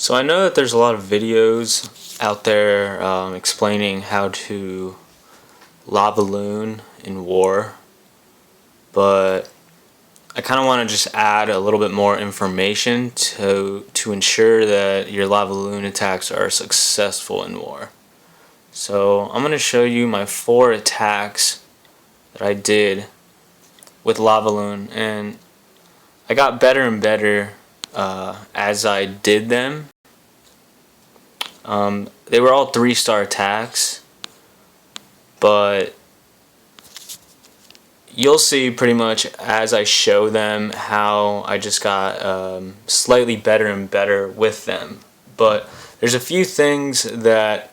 So I know that there's a lot of videos out there explaining how to Lavaloon in war, but I kind of want to just add a little bit more information to ensure that your Lavaloon attacks are successful in war. So I'm going to show you my 4 attacks that I did with Lavaloon, and I got better and better as I did them. They were all 3-star attacks, but you'll see pretty much as I show them how I just got slightly better and better with them. But there's a few things that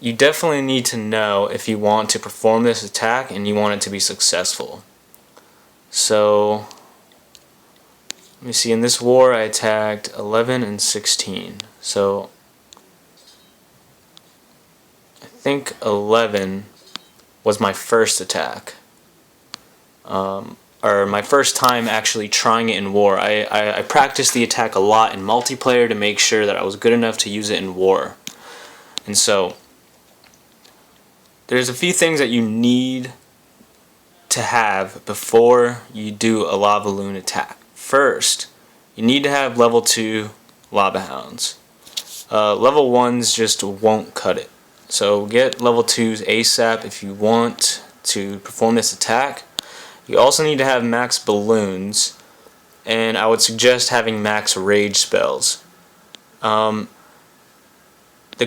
you definitely need to know if you want to perform this attack and you want it to be successful. So let me see, in this war I attacked 11 and 16. So I think 11 was my first attack, or my first time actually trying it in war. I practiced the attack a lot in multiplayer to make sure that I was good enough to use it in war. And so there's a few things that you need to have before you do a Lavaloon attack. First, you need to have level 2 lava hounds. Level 1s just won't cut it. So get level 2s ASAP if you want to perform this attack. You also need to have max balloons, and I would suggest having max rage spells. The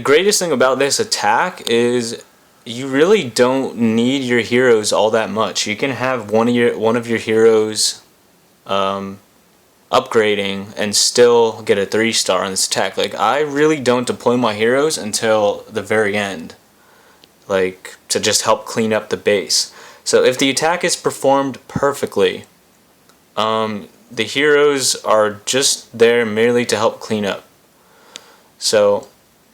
greatest thing about this attack is you really don't need your heroes all that much. You can have one of your heroes upgrading and still get a 3-star on this attack. Like, I really don't deploy my heroes until the very end, like to just help clean up the base. So if the attack is performed perfectly, the heroes are just there merely to help clean up. So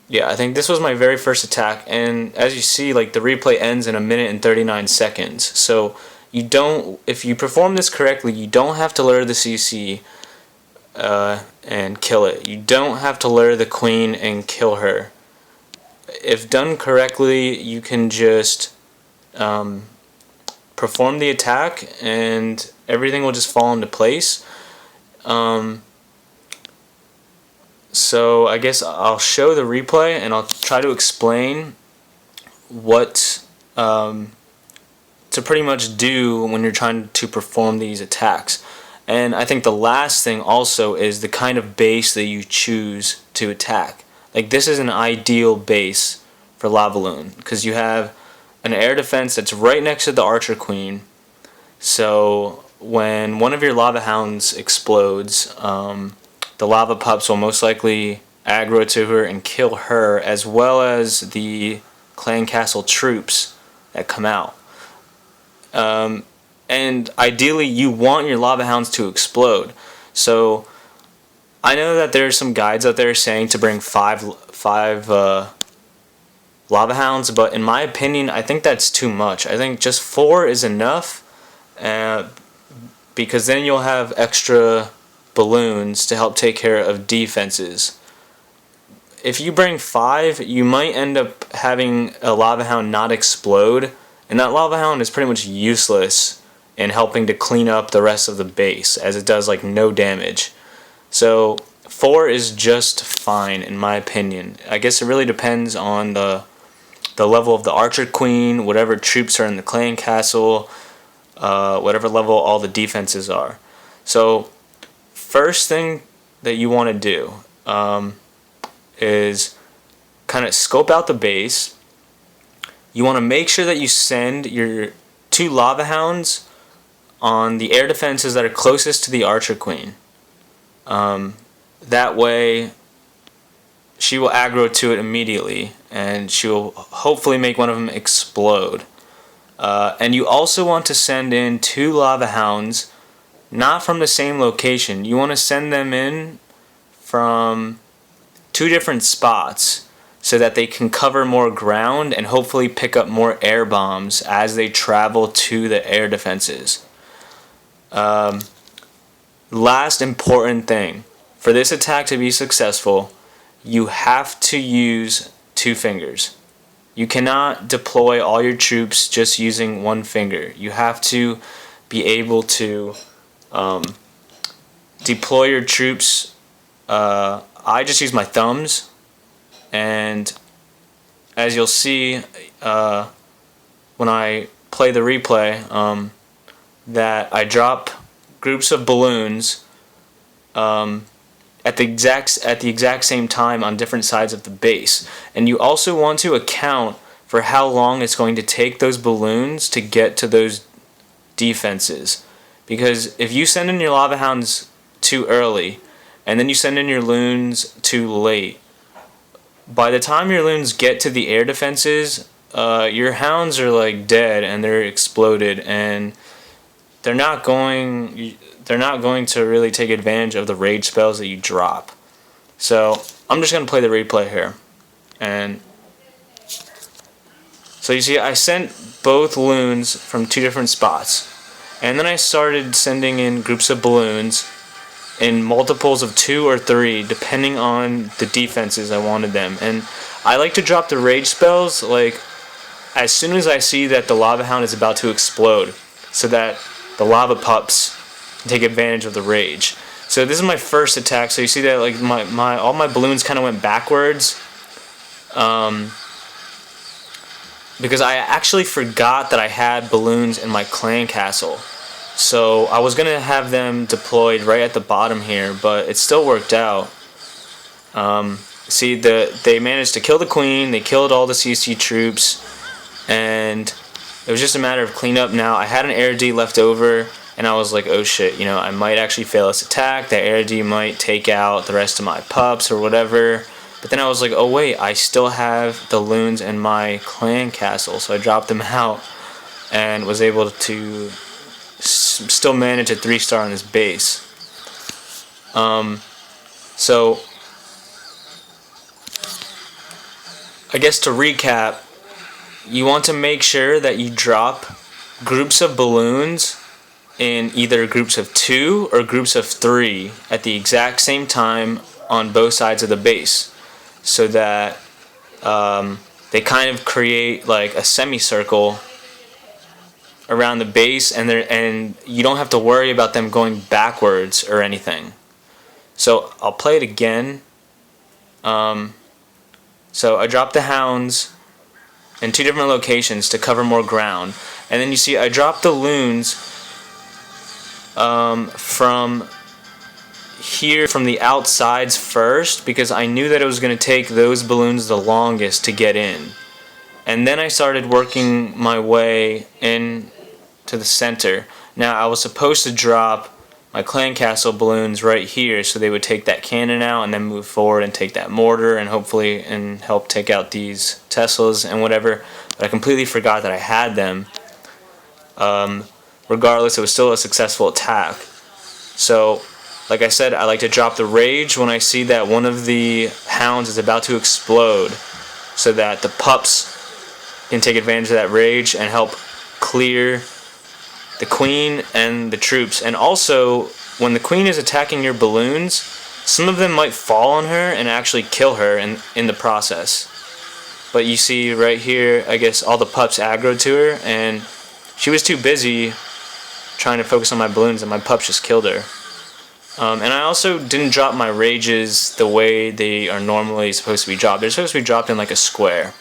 yeah, I think this was my very first attack, and as you see, like, the replay ends in 1 minute and 39 seconds. So you don't, if you perform this correctly, you don't have to lure the CC and kill it. You don't have to lure the queen and kill her. If done correctly, you can just perform the attack and everything will just fall into place. So I guess I'll show the replay and I'll try to explain what to pretty much do when you're trying to perform these attacks. And I think the last thing also is the kind of base that you choose to attack. Like, this is an ideal base for Lavaloon because you have an air defense that's right next to the archer queen. So when one of your lava hounds explodes, the lava pups will most likely aggro to her and kill her, as well as the clan castle troops that come out. And ideally you want your lava hounds to explode. So I know that there are some guides out there saying to bring five lava hounds, but in my opinion I think that's too much. I think just 4 is enough, because then you'll have extra balloons to help take care of defenses. If you bring 5, you might end up having a lava hound not explode, and that lava hound is pretty much useless in helping to clean up the rest of the base, as it does like no damage. So 4 is just fine in my opinion. I guess it really depends on the level of the archer queen, whatever troops are in the clan castle, whatever level all the defenses are. So first thing that you want to do is kind of scope out the base. You want to make sure that you send your 2 lava hounds on the air defenses that are closest to the archer queen. That way she will aggro to it immediately and she will hopefully make one of them explode. And you also want to send in 2 lava hounds, not from the same location. You want to send them in from 2 different spots so that they can cover more ground and hopefully pick up more air bombs as they travel to the air defenses. Last important thing for this attack to be successful, you have to use 2 fingers. You cannot deploy all your troops just using 1 finger. You have to be able to deploy your troops. I just use my thumbs, and as you'll see when I play the replay, that I drop groups of balloons at the exact same time on different sides of the base. And you also want to account for how long it's going to take those balloons to get to those defenses. Because if you send in your lava hounds too early, and then you send in your loons too late, by the time your loons get to the air defenses, your hounds are like dead and they're exploded, and they're not going to really take advantage of the rage spells that you drop. So I'm just going to play the replay here. And so you see I sent both loons from 2 different spots. And then I started sending in groups of balloons in multiples of 2 or 3 depending on the defenses I wanted them. And I like to drop the rage spells like as soon as I see that the lava hound is about to explode, so that the lava pups can take advantage of the rage. So this is my first attack. So you see that like all my balloons kind of went backwards, because I actually forgot that I had balloons in my clan castle. So I was gonna have them deployed right at the bottom here, but it still worked out. See, they managed to kill the queen. They killed all the CC troops, and it was just a matter of cleanup now. I had an air D left over, and I was like, oh shit, I might actually fail this attack. That air D might take out the rest of my pups or whatever. But then I was like, oh wait, I still have the loons in my clan castle. So I dropped them out and was able to still manage a 3-star on his base. So I guess to recap, you want to make sure that you drop groups of balloons in either groups of 2 or groups of 3 at the exact same time on both sides of the base, so that they kind of create like a semicircle around the base, and you don't have to worry about them going backwards or anything. So I'll play it again. So I dropped the hounds in 2 different locations to cover more ground, and then you see I dropped the loons from here, from the outsides first, because I knew that it was going to take those balloons the longest to get in. And then I started working my way in to the center. Now I was supposed to drop my clan castle balloons right here, so they would take that cannon out and then move forward and take that mortar and hopefully help take out these Teslas and whatever. But I completely forgot that I had them. Regardless, it was still a successful attack. So like I said, I like to drop the rage when I see that one of the hounds is about to explode, so that the pups can take advantage of that rage and help clear the queen and the troops. And also, when the queen is attacking your balloons, some of them might fall on her and actually kill her in the process. But you see right here, I guess all the pups aggroed to her, and she was too busy trying to focus on my balloons, and my pups just killed her. And I also didn't drop my rages the way they are normally supposed to be dropped. They're supposed to be dropped in like a square.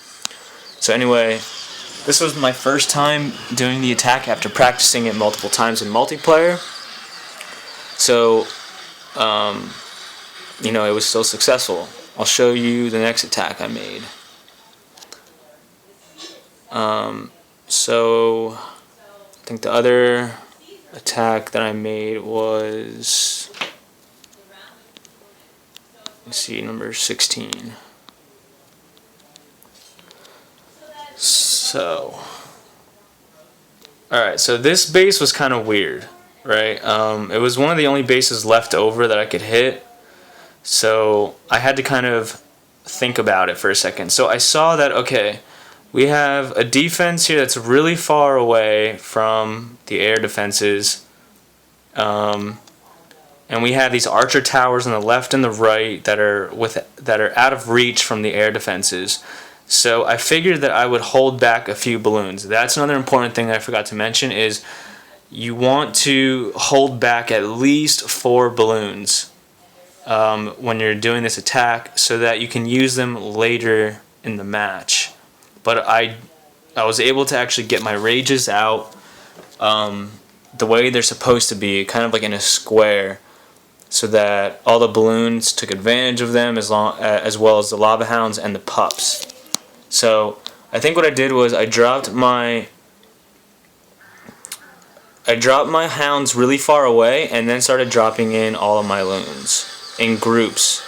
So anyway, this was my first time doing the attack after practicing it multiple times in multiplayer. So, it was still successful. I'll show you the next attack I made. So, I think the other attack that I made was, let's see, number 16. So, alright, so this base was kind of weird, right? It was one of the only bases left over that I could hit, so I had to kind of think about it for a second. So I saw that, okay, we have a defense here that's really far away from the air defenses, and we have these archer towers on the left and the right that are out of reach from the air defenses. So I figured that I would hold back a few balloons. That's another important thing that I forgot to mention is you want to hold back at least 4 balloons when you're doing this attack so that you can use them later in the match. But I was able to actually get my rages out the way they're supposed to be, kind of like in a square, so that all the balloons took advantage of them as well as the lava hounds and the pups. So I think what I did was I dropped my hounds really far away and then started dropping in all of my loons in groups.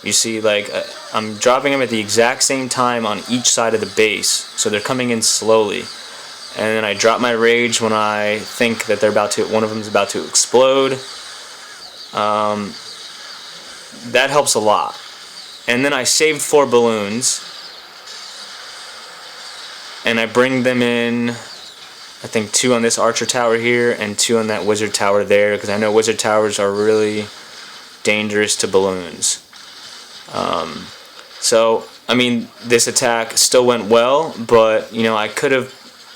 You see, like, I'm dropping them at the exact same time on each side of the base, so they're coming in slowly. And then I drop my rage when I think that one of them is about to explode. That helps a lot. And then I saved 4 balloons, and I bring them in, I think 2 on this archer tower here and 2 on that wizard tower there, because I know wizard towers are really dangerous to balloons. So I mean, this attack still went well, but you know, I could have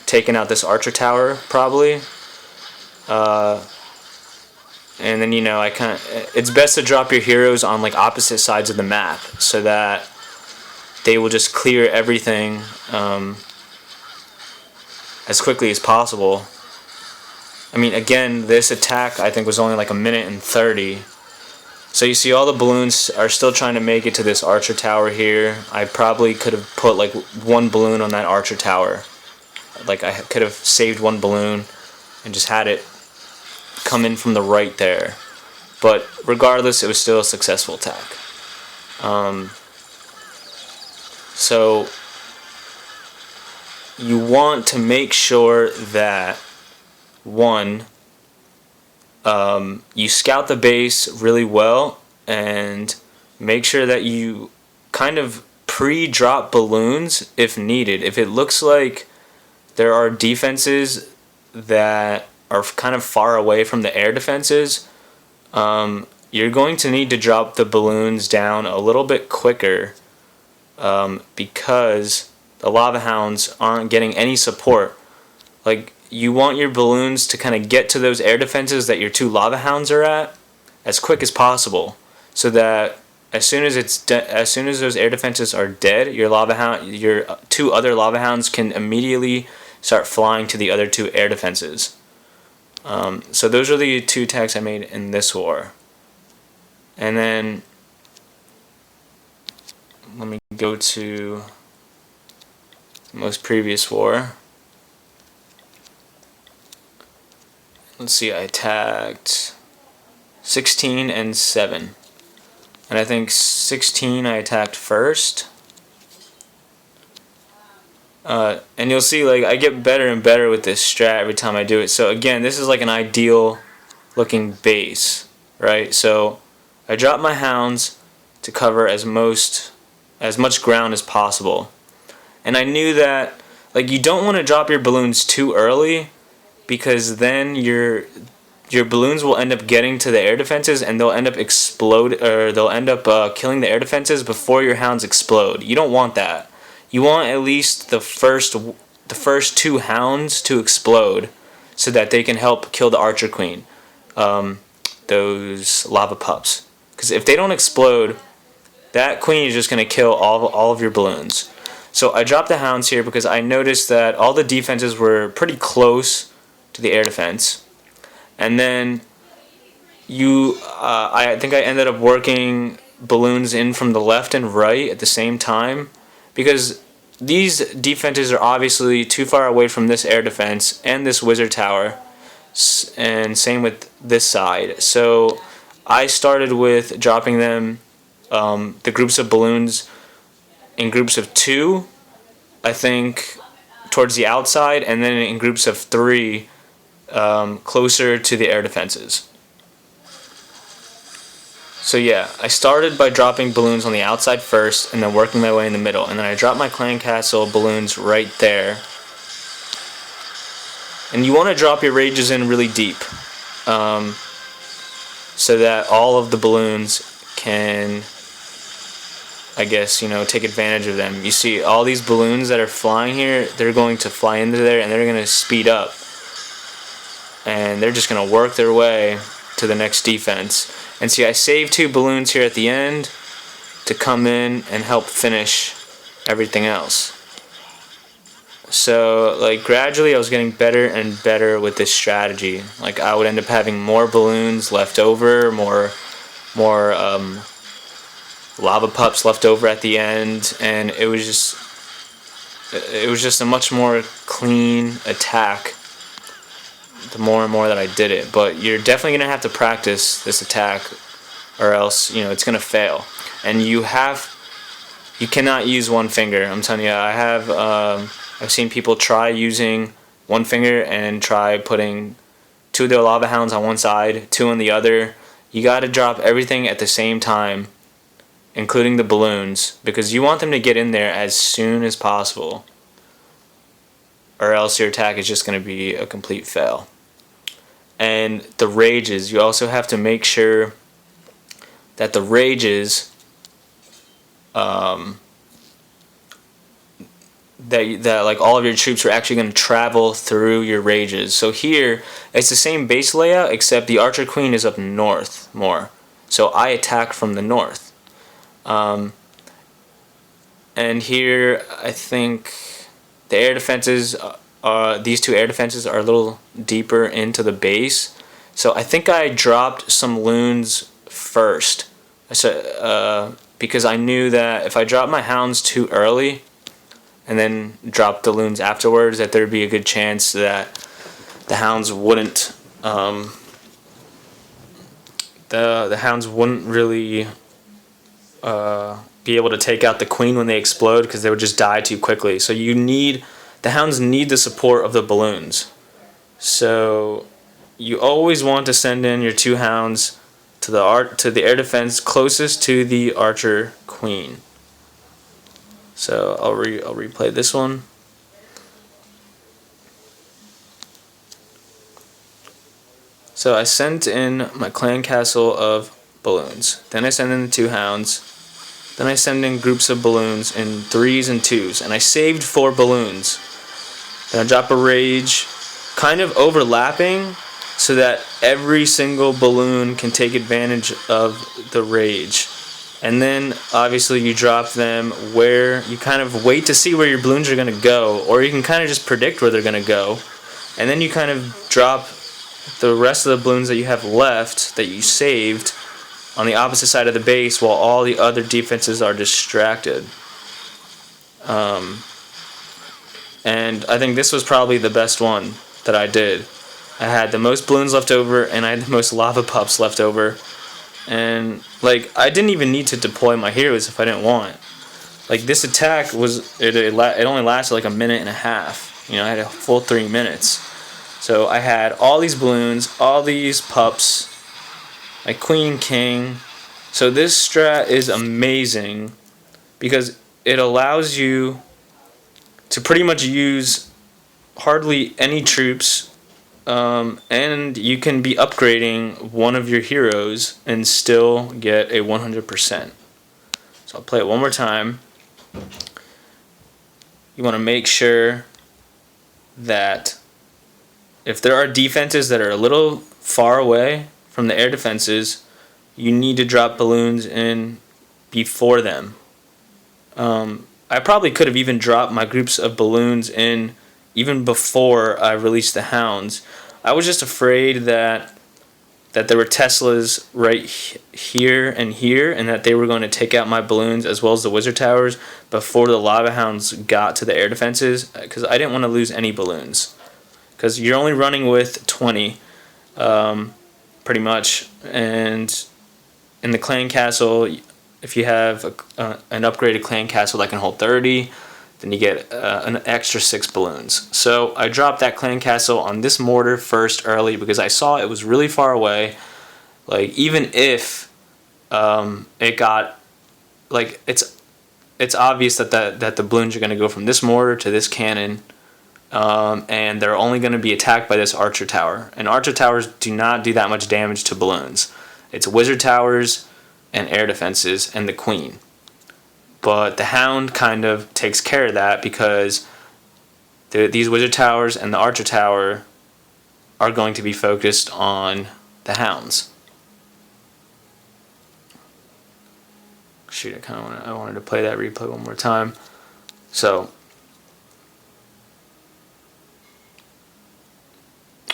taken out this archer tower probably, and then, you know, it's best to drop your heroes on like opposite sides of the map so that they will just clear everything as quickly as possible. I mean, again, this attack I think was only like 1:30. So you see all the balloons are still trying to make it to this archer tower here. I probably could have put like 1 balloon on that archer tower. Like, I could have saved 1 balloon and just had it come in from the right there. But regardless, it was still a successful attack. So you want to make sure that, one, you scout the base really well and make sure that you kind of pre-drop balloons if needed. If it looks like there are defenses that are kind of far away from the air defenses, you're going to need to drop the balloons down a little bit quicker because the lava hounds aren't getting any support. Like, you want your balloons to kind of get to those air defenses that your 2 lava hounds are at as quick as possible, so that as soon as those air defenses are dead, your 2 other lava hounds can immediately start flying to the other 2 air defenses. So those are the 2 attacks I made in this war. And then let me go to the most previous war. Let's see, I attacked 16 and 7. And I think 16 I attacked first. And you'll see, like, I get better and better with this strat every time I do it. So again, this is like an ideal looking base, right? So I drop my hounds to cover as much ground as possible. And I knew that, like, you don't want to drop your balloons too early, because then your balloons will end up getting to the air defenses and they'll end up killing the air defenses before your hounds explode. You don't want that. You want at least the first 2 hounds to explode so that they can help kill the archer queen, those lava pups. Because if they don't explode, that queen is just going to kill all of your balloons. So I dropped the hounds here because I noticed that all the defenses were pretty close to the air defense. And then I think I ended up working balloons in from the left and right at the same time, because these defenses are obviously too far away from this air defense and this wizard tower, and same with this side. So I started with dropping them, the groups of balloons, in groups of 2, I think, towards the outside, and then in groups of 3 closer to the air defenses. So yeah, I started by dropping balloons on the outside first and then working my way in the middle, and then I dropped my clan castle balloons right there. And you want to drop your rages in really deep. so that all of the balloons can, I guess, take advantage of them. You see all these balloons that are flying here, they're going to fly into there and they're going to speed up. And they're just going to work their way to the next defense. And see, I saved 2 balloons here at the end to come in and help finish everything else. So, like, gradually I was getting better and better with this strategy. Like, I would end up having more balloons left over, more lava pups left over at the end, and it was just a much more clean attack the more and more that I did it. But you're definitely gonna have to practice this attack, or else it's gonna fail. And you cannot use one finger. I'm telling you, I've seen people try using one finger and try putting 2 of their lava hounds on one side, 2 on the other. You gotta drop everything at the same time, including the balloons, because you want them to get in there as soon as possible, or else your attack is just going to be a complete fail. And the rages, you also have to make sure that the rages that like all of your troops are actually going to travel through your rages. So here it's the same base layout, except the Archer Queen is up north more, so I attack from the north. And here I think the air defenses these 2 air defenses are a little deeper into the base, so I think I dropped some loons first, because I knew that if I dropped my hounds too early and then dropped the loons afterwards, that there'd be a good chance that the hounds wouldn't the hounds wouldn't really be able to take out the queen when they explode, because they would just die too quickly. So the hounds need the support of the balloons. So you always want to send in your 2 hounds to the air defense closest to the Archer Queen. So I'll replay this one. So I sent in my clan castle of balloons. Then I send in the 2 hounds. Then I send in groups of balloons in 3s and 2s. And I saved 4 balloons. Then I drop a rage, kind of overlapping, so that every single balloon can take advantage of the rage. And then obviously you drop them where you kind of wait to see where your balloons are going to go, or you can kind of just predict where they're going to go. And then you kind of drop the rest of the balloons that you have left that you saved on the opposite side of the base, while all the other defenses are distracted. And I think this was probably the best one that I did. I had the most balloons left over, and I had the most lava pups left over. And like, I didn't even need to deploy my heroes if I didn't want. Like, this attack it only lasted like a minute and a half. I had a full 3 minutes. So I had all these balloons, all these pups, my queen, king. So this strat is amazing because it allows you to pretty much use hardly any troops, and you can be upgrading one of your heroes and still get a 100%. So I'll play it one more time. You want to make sure that if there are defenses that are a little far away from the air defenses, you need to drop balloons in before them. I probably could have even dropped my groups of balloons in even before I released the hounds. I was just afraid that there were Teslas right here, and that they were going to take out my balloons as well as the wizard towers before the lava hounds got to the air defenses, because I didn't want to lose any balloons. Because you're only running with 20, pretty much, and in the clan castle, if you have an upgraded clan castle that can hold 30, then you get an extra 6 balloons. So I dropped that clan castle on this mortar first early because I saw it was really far away. Like, even if it got, like, it's obvious that the balloons are going to go from this mortar to this cannon, and they're only going to be attacked by this archer tower. And archer towers do not do that much damage to balloons. It's wizard towers and air defenses and the queen. But the hound kind of takes care of that because these wizard towers and the archer tower are going to be focused on the hounds. Shoot, I wanted to play that replay one more time. So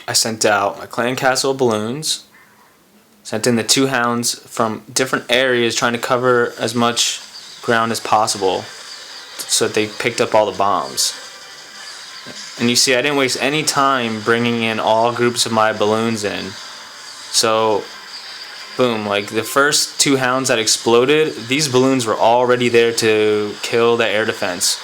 I sent out my clan castle balloons, sent in the 2 hounds from different areas trying to cover as much ground as possible so that they picked up all the bombs. And you see, I didn't waste any time bringing in all groups of my balloons in. So boom, like the first 2 hounds that exploded, these balloons were already there to kill the air defense.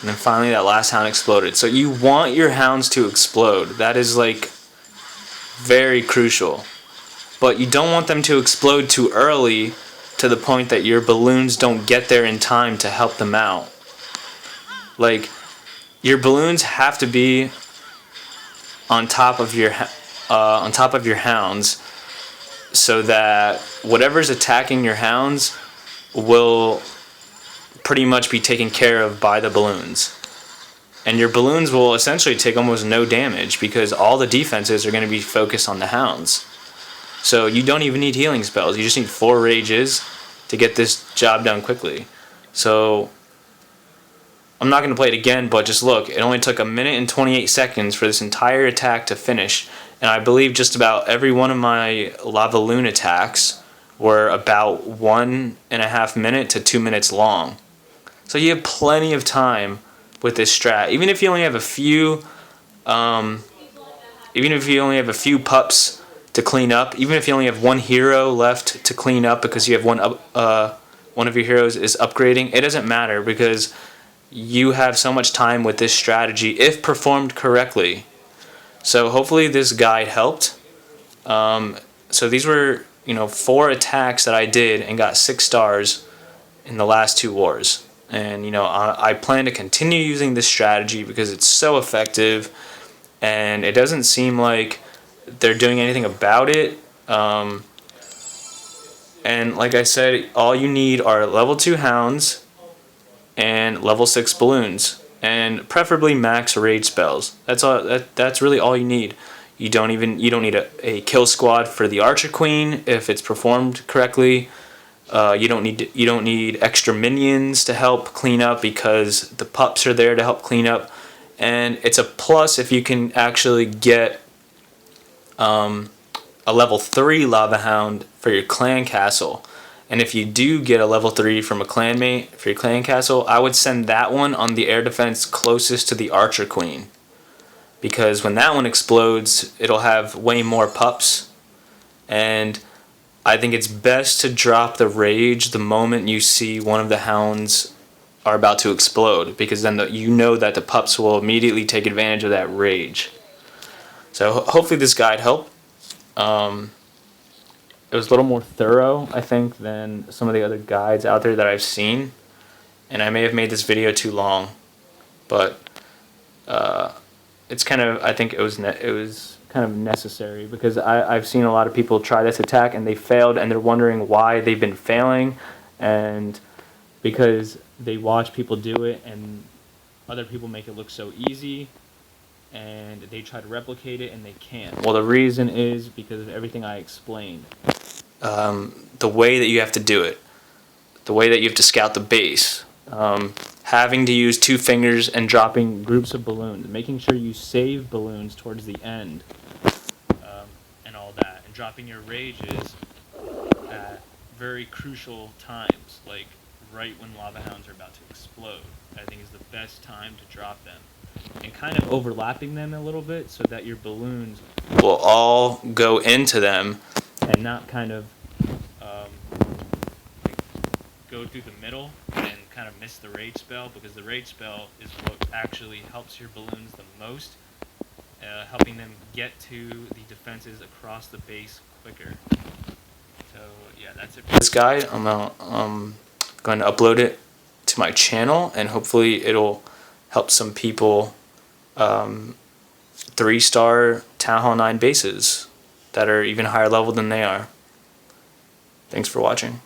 And then finally that last hound exploded. So you want your hounds to explode. That is like very crucial. But you don't want them to explode too early to the point that your balloons don't get there in time to help them out. Like, your balloons have to be on top of your hounds so that whatever's attacking your hounds will pretty much be taken care of by the balloons. And your balloons will essentially take almost no damage because all the defenses are going to be focused on the hounds. So you don't even need healing spells. You just need 4 rages to get this job done quickly. So I'm not going to play it again, but just look. It only took 1 minute and 28 seconds for this entire attack to finish. And I believe just about every one of my Lavaloon attacks were about 1.5 minutes to 2 minutes long. So you have plenty of time with this strat. Even if you only have a few pups to clean up, even if you only have 1 hero left to clean up because you have one of your heroes is upgrading, it doesn't matter because you have so much time with this strategy if performed correctly. So hopefully this guide helped. So these were 4 attacks that I did and got 6 stars in the last 2 wars. And I plan to continue using this strategy because it's so effective and it doesn't seem like they're doing anything about it. And like I said, all you need are level 2 hounds and level 6 balloons, and preferably max rage spells. That's all. That's really all you need. You don't need a kill squad for the Archer Queen if it's performed correctly. You don't need extra minions to help clean up because the pups are there to help clean up, and it's a plus if you can actually get a level 3 Lava Hound for your clan castle. And if you do get a level 3 from a clanmate for your clan castle, I would send that one on the air defense closest to the Archer Queen. Because when that one explodes, it'll have way more pups. And I think it's best to drop the rage the moment you see one of the hounds are about to explode. Because then you know that the pups will immediately take advantage of that rage. So hopefully this guide helped. It was a little more thorough, I think, than some of the other guides out there that I've seen. And I may have made this video too long, but it's kind of, I think it was kind of necessary because I've seen a lot of people try this attack and they failed and they're wondering why they've been failing, and because they watch people do it and other people make it look so easy and they try to replicate it and they can't. Well, the reason is because of everything I explained. The way that you have to do it, the way that you have to scout the base, having to use 2 fingers and dropping groups of balloons, making sure you save balloons towards the end, and all that, and dropping your rages at very crucial times, like right when lava hounds are about to explode, I think is the best time to drop them, and kind of overlapping them a little bit so that your balloons will all go into them and not kind of go through the middle and kind of miss the rage spell, because the rage spell is what actually helps your balloons the most, helping them get to the defenses across the base quicker. So yeah, that's it for this guide. I'm going to upload it to my channel, and hopefully it'll help some people 3-star Town Hall 9 bases that are even higher level than they are. Thanks for watching.